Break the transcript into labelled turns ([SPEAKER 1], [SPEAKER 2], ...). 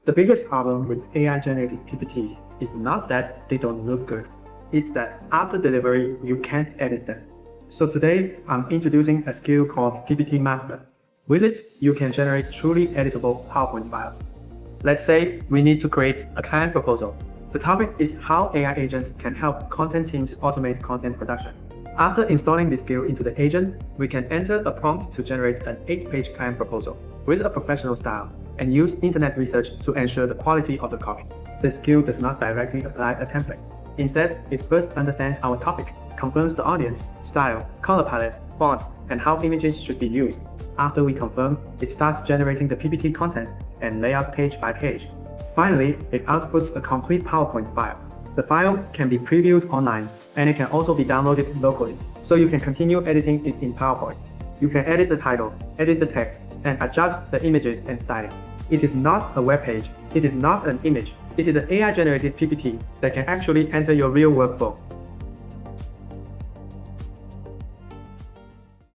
[SPEAKER 1] The biggest problem with AI-generated PPTs is not that they don't look good, it's that after delivery, you can't edit them. So today, I'm introducing a skill called PPT Master. With it, you can generate truly editable PowerPoint files. Let's say we need to create a client proposal. The topic is how AI agents can help content teams automate content production. After installing this skill into the agent, we can enter a prompt to generate an 8-page client proposal with a professional style and use internet research to ensure the quality of the copy. The skill does not directly apply a template. Instead, it first understands our topic, confirms the audience, style, color palette, fonts, and how images should be used. After we confirm, it starts generating the PPT content and layout page by page. Finally, it outputs a complete PowerPoint file. The file can be previewed online, and it can also be downloaded locally, so you can continue editing it in PowerPoint. You can edit the title, edit the text, and adjust the images and styling. It is not a web page, it is not an image, it is an AI-generated PPT that can actually enter your real workflow.